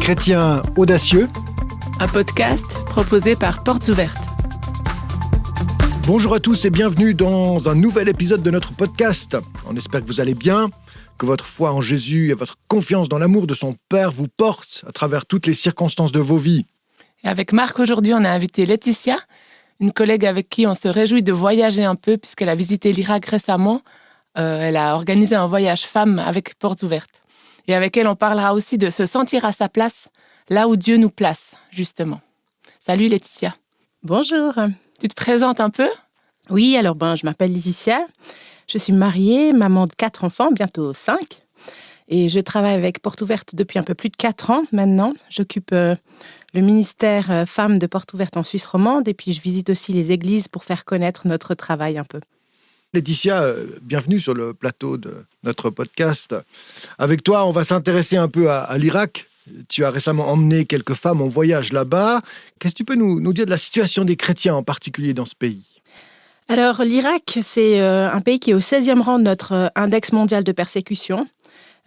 chrétiens audacieux. Un podcast proposé par Portes Ouvertes. Bonjour à tous et bienvenue dans un nouvel épisode de notre podcast. On espère que vous allez bien, que votre foi en Jésus et votre confiance dans l'amour de son Père vous portent à travers toutes les circonstances de vos vies. Et avec Marc, aujourd'hui, on a invité Laetitia, une collègue avec qui on se réjouit de voyager un peu puisqu'elle a visité l'Irak récemment. Elle a organisé un voyage femmes avec Portes Ouvertes. Et avec elle, on parlera aussi de se sentir à sa place, là où Dieu nous place, justement. Salut Laetitia. Bonjour. Tu te présentes un peu ? Oui, alors je m'appelle Laetitia. Je suis mariée, maman de 4 enfants, bientôt 5. Et je travaille avec Portes Ouvertes depuis un peu plus de 4 ans maintenant. J'occupe le ministère femmes de Portes Ouvertes en Suisse romande et puis je visite aussi les églises pour faire connaître notre travail un peu. Laetitia, bienvenue sur le plateau de notre podcast. Avec toi, on va s'intéresser un peu à l'Irak. Tu as récemment emmené quelques femmes en voyage là-bas. Qu'est-ce que tu peux nous dire de la situation des chrétiens en particulier dans ce pays ? Alors l'Irak, c'est un pays qui est au 16e rang de notre index mondial de persécution.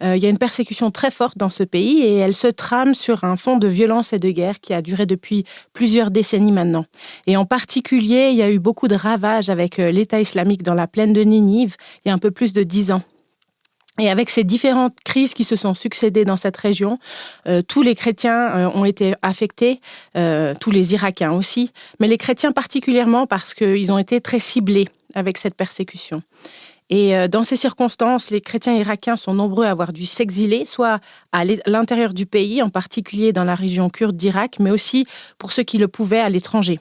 Il y a une persécution très forte dans ce pays et elle se trame sur un fond de violence et de guerre qui a duré depuis plusieurs décennies maintenant. Et en particulier, il y a eu beaucoup de ravages avec l'État islamique dans la plaine de Ninive il y a un peu plus de 10 ans. Et avec ces différentes crises qui se sont succédées dans cette région, tous les chrétiens ont été affectés, tous les Irakiens aussi, mais les chrétiens particulièrement parce qu'ils ont été très ciblés avec cette persécution. Et dans ces circonstances, les chrétiens irakiens sont nombreux à avoir dû s'exiler, soit à l'intérieur du pays, en particulier dans la région kurde d'Irak, mais aussi pour ceux qui le pouvaient à l'étranger.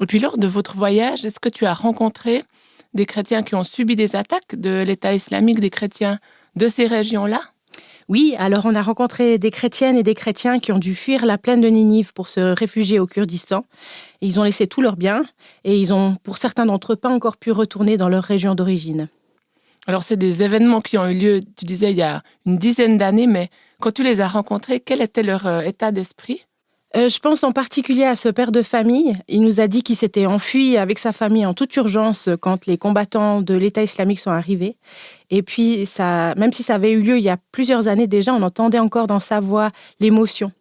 Et puis lors de votre voyage, est-ce que tu as rencontré des chrétiens qui ont subi des attaques de l'État islamique, des chrétiens de ces régions-là ? Oui, alors on a rencontré des chrétiennes et des chrétiens qui ont dû fuir la plaine de Ninive pour se réfugier au Kurdistan. Ils ont laissé tous leurs biens et ils ont, pour certains d'entre eux, pas encore pu retourner dans leur région d'origine. Alors c'est des événements qui ont eu lieu, tu disais, il y a une dizaine d'années, mais quand tu les as rencontrés, quel était leur état d'esprit ? Je pense en particulier à ce père de famille. Il nous a dit qu'il s'était enfui avec sa famille en toute urgence quand les combattants de l'État islamique sont arrivés. Et puis, même si ça avait eu lieu il y a plusieurs années déjà, on entendait encore dans sa voix l'émotion.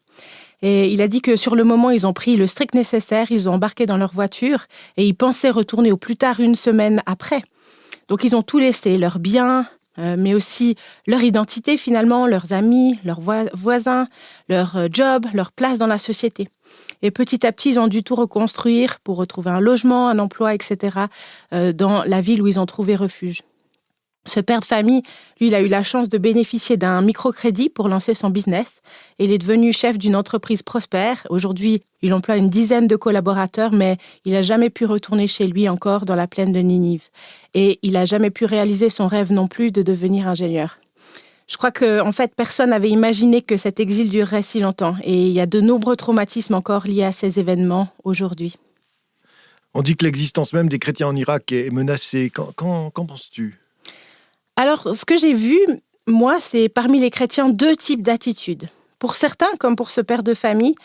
Et il a dit que sur le moment, ils ont pris le strict nécessaire, ils ont embarqué dans leur voiture et ils pensaient retourner au plus tard une semaine après. Donc, ils ont tout laissé, leurs biens, mais aussi leur identité finalement, leurs amis, leurs voisins, leur job, leur place dans la société. Et petit à petit, ils ont dû tout reconstruire pour retrouver un logement, un emploi, etc. Dans la ville où ils ont trouvé refuge. Ce père de famille, lui, il a eu la chance de bénéficier d'un microcrédit pour lancer son business. Et il est devenu chef d'une entreprise prospère. Aujourd'hui, il emploie une dizaine de collaborateurs, mais il n'a jamais pu retourner chez lui encore dans la plaine de Ninive. Et il n'a jamais pu réaliser son rêve non plus de devenir ingénieur. Je crois qu'en fait, personne n'avait imaginé que cet exil durerait si longtemps. Et il y a de nombreux traumatismes encore liés à ces événements aujourd'hui. On dit que l'existence même des chrétiens en Irak est menacée. Qu'en penses-tu ? Alors, ce que j'ai vu, moi, c'est parmi les chrétiens 2 types d'attitudes. Pour certains, comme pour ce père de famille,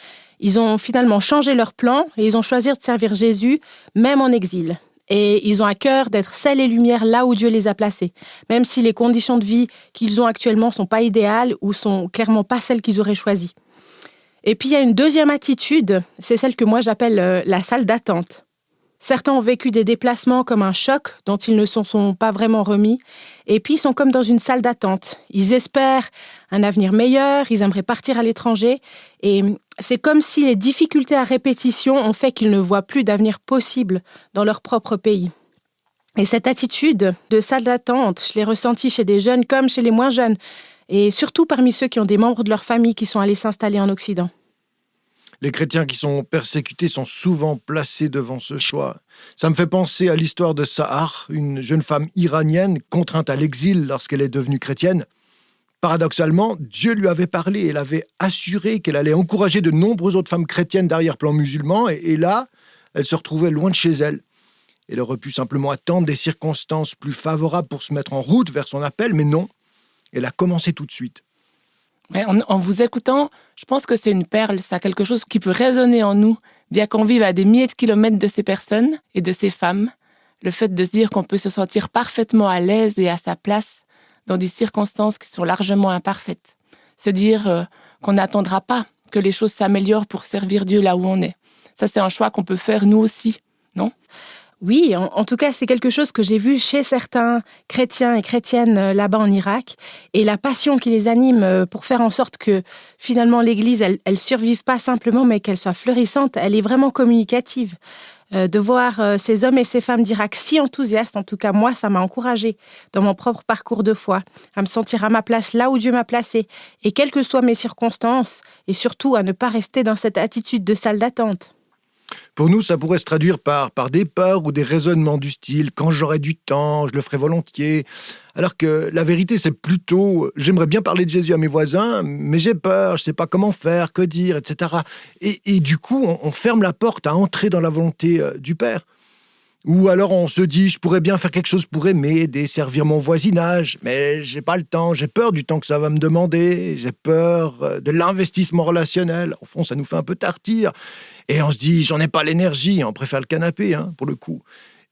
ils ont finalement changé leur plan et ils ont choisi de servir Jésus, même en exil. Et ils ont à cœur d'être sel et lumière là où Dieu les a placés, même si les conditions de vie qu'ils ont actuellement ne sont pas idéales ou sont clairement pas celles qu'ils auraient choisies. Et puis, il y a une deuxième attitude, c'est celle que moi j'appelle la salle d'attente. Certains ont vécu des déplacements comme un choc dont ils ne se sont pas vraiment remis. Et puis, ils sont comme dans une salle d'attente. Ils espèrent un avenir meilleur, ils aimeraient partir à l'étranger. Et c'est comme si les difficultés à répétition ont fait qu'ils ne voient plus d'avenir possible dans leur propre pays. Et cette attitude de salle d'attente, je l'ai ressentie chez des jeunes comme chez les moins jeunes. Et surtout parmi ceux qui ont des membres de leur famille qui sont allés s'installer en Occident. Les chrétiens qui sont persécutés sont souvent placés devant ce choix. Ça me fait penser à l'histoire de Sahar, une jeune femme iranienne contrainte à l'exil lorsqu'elle est devenue chrétienne. Paradoxalement, Dieu lui avait parlé et l'avait assuré qu'elle allait encourager de nombreuses autres femmes chrétiennes d'arrière-plan musulman. Et là, elle se retrouvait loin de chez elle. Elle aurait pu simplement attendre des circonstances plus favorables pour se mettre en route vers son appel, mais non, elle a commencé tout de suite. Ouais, en vous écoutant, je pense que c'est une perle, ça, quelque chose qui peut résonner en nous, bien qu'on vive à des milliers de kilomètres de ces personnes et de ces femmes. Le fait de se dire qu'on peut se sentir parfaitement à l'aise et à sa place dans des circonstances qui sont largement imparfaites. Se dire qu'on n'attendra pas que les choses s'améliorent pour servir Dieu là où on est. Ça, c'est un choix qu'on peut faire nous aussi, non ? Oui, en tout cas, c'est quelque chose que j'ai vu chez certains chrétiens et chrétiennes là-bas en Irak. Et la passion qui les anime pour faire en sorte que finalement l'Église, elle survive pas simplement, mais qu'elle soit fleurissante, elle est vraiment communicative. De voir ces hommes et ces femmes d'Irak si enthousiastes, en tout cas moi, ça m'a encouragée dans mon propre parcours de foi, à me sentir à ma place là où Dieu m'a placée, et quelles que soient mes circonstances, et surtout à ne pas rester dans cette attitude de salle d'attente. Pour nous, ça pourrait se traduire par des peurs ou des raisonnements du style « quand j'aurai du temps, je le ferai volontiers ». Alors que la vérité, c'est plutôt « j'aimerais bien parler de Jésus à mes voisins, mais j'ai peur, je ne sais pas comment faire, que dire, etc. » Et du coup, on ferme la porte à entrer dans la volonté du Père. Ou alors on se dit « je pourrais bien faire quelque chose pour aimer, desservir mon voisinage, mais j'ai pas le temps, j'ai peur du temps que ça va me demander, j'ai peur de l'investissement relationnel. » Au fond, ça nous fait un peu tartir. Et on se dit, j'en ai pas l'énergie, on préfère le canapé, pour le coup.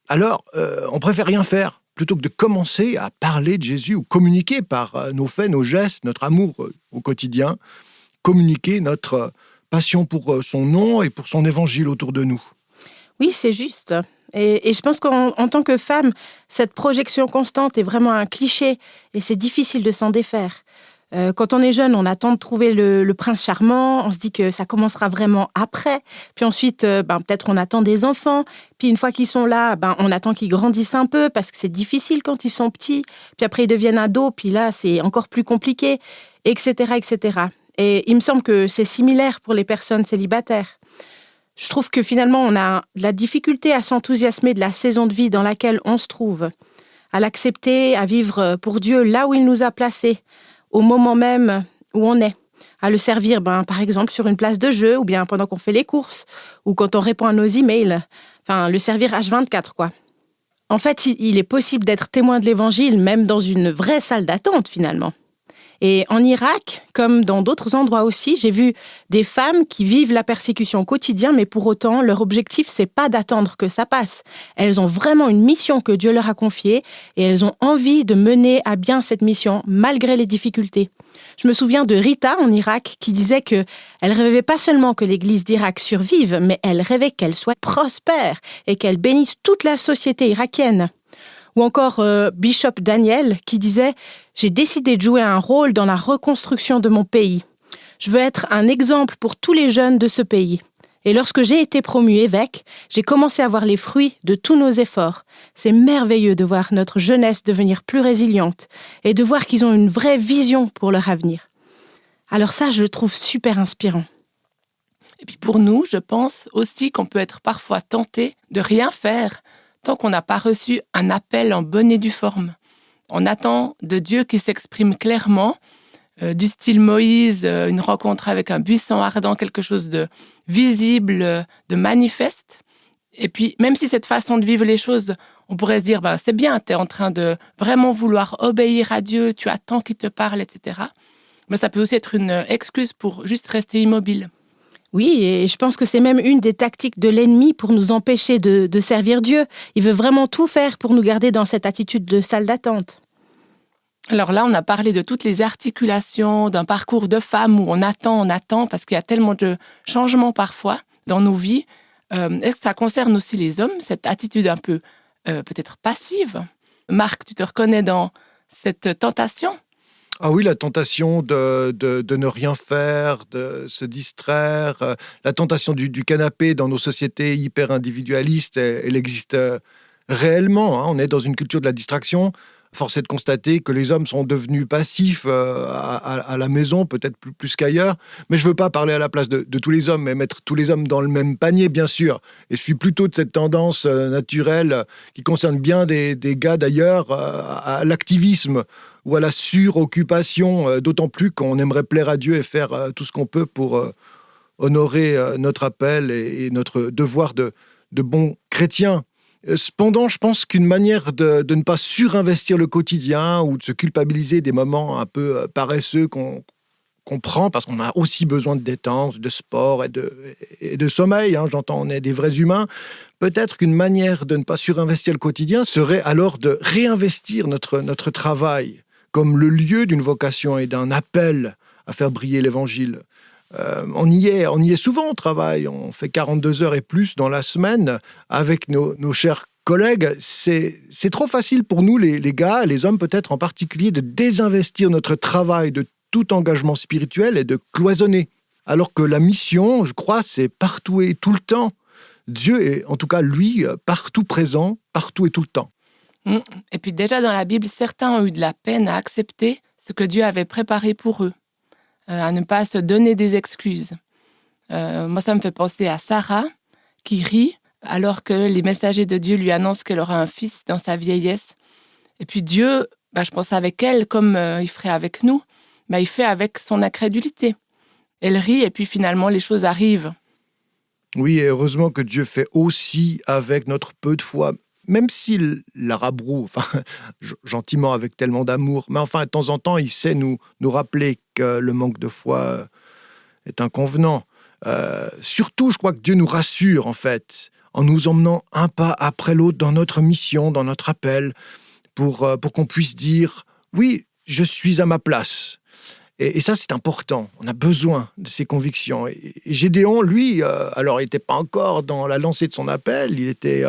Alors, on préfère rien faire, plutôt que de commencer à parler de Jésus ou communiquer par nos faits, nos gestes, notre amour au quotidien, communiquer notre passion pour son nom et pour son évangile autour de nous. Oui, c'est juste. Et je pense qu'en tant que femme, cette projection constante est vraiment un cliché et c'est difficile de s'en défaire. Quand on est jeune, on attend de trouver le prince charmant, on se dit que ça commencera vraiment après. Puis ensuite, peut-être on attend des enfants. Puis une fois qu'ils sont là, on attend qu'ils grandissent un peu parce que c'est difficile quand ils sont petits. Puis après, ils deviennent ados, puis là, c'est encore plus compliqué, etc., etc. Et il me semble que c'est similaire pour les personnes célibataires. Je trouve que finalement, on a de la difficulté à s'enthousiasmer de la saison de vie dans laquelle on se trouve, à l'accepter, à vivre pour Dieu là où il nous a placés, au moment même où on est, à le servir, par exemple, sur une place de jeu, ou bien pendant qu'on fait les courses, ou quand on répond à nos emails. Enfin, le servir H24, quoi. En fait, il est possible d'être témoin de l'Évangile, même dans une vraie salle d'attente, finalement. Et en Irak, comme dans d'autres endroits aussi, j'ai vu des femmes qui vivent la persécution au quotidien, mais pour autant, leur objectif, c'est pas d'attendre que ça passe. Elles ont vraiment une mission que Dieu leur a confiée et elles ont envie de mener à bien cette mission, malgré les difficultés. Je me souviens de Rita en Irak qui disait qu'elle rêvait pas seulement que l'église d'Irak survive, mais elle rêvait qu'elle soit prospère et qu'elle bénisse toute la société irakienne. Ou encore Bishop Daniel qui disait « J'ai décidé de jouer un rôle dans la reconstruction de mon pays. Je veux être un exemple pour tous les jeunes de ce pays. Et lorsque j'ai été promu évêque, j'ai commencé à voir les fruits de tous nos efforts. C'est merveilleux de voir notre jeunesse devenir plus résiliente et de voir qu'ils ont une vraie vision pour leur avenir. » Alors ça, je le trouve super inspirant. Et puis pour nous, je pense aussi qu'on peut être parfois tenté de rien faire tant qu'on n'a pas reçu un appel en bonne et due forme. On attend de Dieu qui s'exprime clairement, du style Moïse, une rencontre avec un buisson ardent, quelque chose de visible, de manifeste. Et puis, même si cette façon de vivre les choses, on pourrait se dire, c'est bien, tu es en train de vraiment vouloir obéir à Dieu, tu attends qu'il te parle, etc. Mais ça peut aussi être une excuse pour juste rester immobile. Oui, et je pense que c'est même une des tactiques de l'ennemi pour nous empêcher de servir Dieu. Il veut vraiment tout faire pour nous garder dans cette attitude de salle d'attente. Alors là, on a parlé de toutes les articulations d'un parcours de femme où on attend, parce qu'il y a tellement de changements parfois dans nos vies. Est-ce que ça concerne aussi les hommes, cette attitude un peu peut-être passive ? Marc, tu te reconnais dans cette tentation ? Ah oui, la tentation de ne rien faire, de se distraire, la tentation du canapé dans nos sociétés hyper individualistes, elle existe réellement. On est dans une culture de la distraction. Force est de constater que les hommes sont devenus passifs à la maison, peut-être plus qu'ailleurs. Mais je ne veux pas parler à la place de tous les hommes, mais mettre tous les hommes dans le même panier, bien sûr. Et je suis plutôt de cette tendance naturelle qui concerne bien des gars d'ailleurs à l'activisme ou à la suroccupation, d'autant plus qu'on aimerait plaire à Dieu et faire tout ce qu'on peut pour honorer notre appel et notre devoir de bons chrétiens. Cependant, je pense qu'une manière de ne pas surinvestir le quotidien ou de se culpabiliser des moments un peu paresseux qu'on prend, parce qu'on a aussi besoin de détente, de sport et de sommeil, j'entends, on est des vrais humains, peut-être qu'une manière de ne pas surinvestir le quotidien serait alors de réinvestir notre travail comme le lieu d'une vocation et d'un appel à faire briller l'Évangile. On y est souvent au travail, on fait 42 heures et plus dans la semaine avec nos chers collègues. C'est trop facile pour nous, les gars, les hommes peut-être en particulier, de désinvestir notre travail de tout engagement spirituel et de cloisonner. Alors que la mission, je crois, c'est partout et tout le temps. Dieu est, en tout cas lui, partout présent, partout et tout le temps. Et puis déjà dans la Bible, certains ont eu de la peine à accepter ce que Dieu avait préparé pour eux, à ne pas se donner des excuses. Moi, ça me fait penser à Sarah, qui rit alors que les messagers de Dieu lui annoncent qu'elle aura un fils dans sa vieillesse. Et puis Dieu, je pense avec elle, comme il ferait avec nous, il fait avec son incrédulité. Elle rit et puis finalement les choses arrivent. Oui, et heureusement que Dieu fait aussi avec notre peu de foi, même s'il la rabroue, gentiment avec tellement d'amour. Mais enfin, de temps en temps, il sait nous rappeler que le manque de foi est inconvenant. Surtout, je crois que Dieu nous rassure, en fait, en nous emmenant un pas après l'autre dans notre mission, dans notre appel, pour qu'on puisse dire « Oui, je suis à ma place ». Et ça, c'est important. On a besoin de ces convictions. Et Gédéon, lui, alors il n'était pas encore dans la lancée de son appel, il était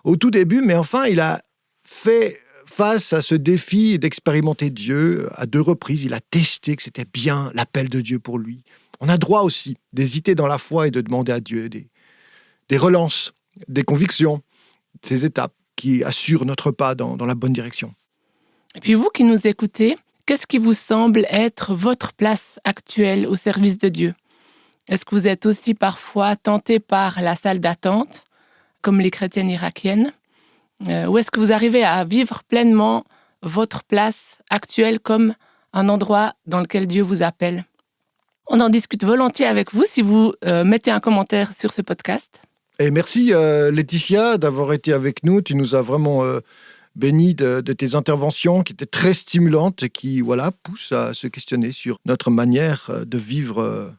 au tout début, mais enfin, il a fait face à ce défi d'expérimenter Dieu à 2 reprises. Il a testé que c'était bien l'appel de Dieu pour lui. On a droit aussi d'hésiter dans la foi et de demander à Dieu des relances, des convictions, ces étapes qui assurent notre pas dans la bonne direction. Et puis vous qui nous écoutez, qu'est-ce qui vous semble être votre place actuelle au service de Dieu? Est-ce que vous êtes aussi parfois tenté par la salle d'attente, comme les chrétiennes irakiennes? Ou est-ce que vous arrivez à vivre pleinement votre place actuelle comme un endroit dans lequel Dieu vous appelle? On en discute volontiers avec vous si vous mettez un commentaire sur ce podcast. Et merci Laetitia d'avoir été avec nous. Tu nous as vraiment bénis de tes interventions qui étaient très stimulantes et qui poussent à se questionner sur notre manière de vivre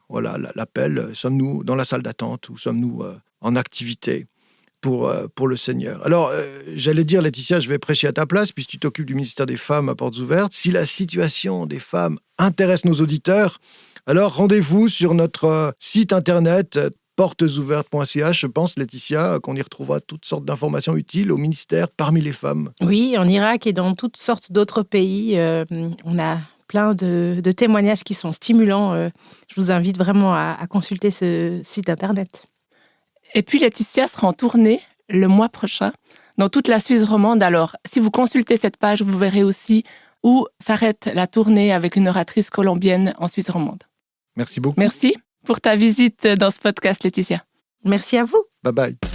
l'appel. Sommes-nous dans la salle d'attente ou sommes-nous en activité pour le Seigneur? Alors, j'allais dire, Laetitia, je vais prêcher à ta place puisque tu t'occupes du ministère des femmes à Portes Ouvertes. Si la situation des femmes intéresse nos auditeurs, alors rendez-vous sur notre site internet portesouvertes.ch. Je pense, Laetitia, qu'on y retrouvera toutes sortes d'informations utiles au ministère parmi les femmes. Oui, en Irak et dans toutes sortes d'autres pays, on a plein de témoignages qui sont stimulants. Je vous invite vraiment à consulter ce site internet. Et puis Laetitia sera en tournée le mois prochain dans toute la Suisse romande. Alors, si vous consultez cette page, vous verrez aussi où s'arrête la tournée avec une oratrice colombienne en Suisse romande. Merci beaucoup. Merci pour ta visite dans ce podcast, Laetitia. Merci à vous. Bye bye.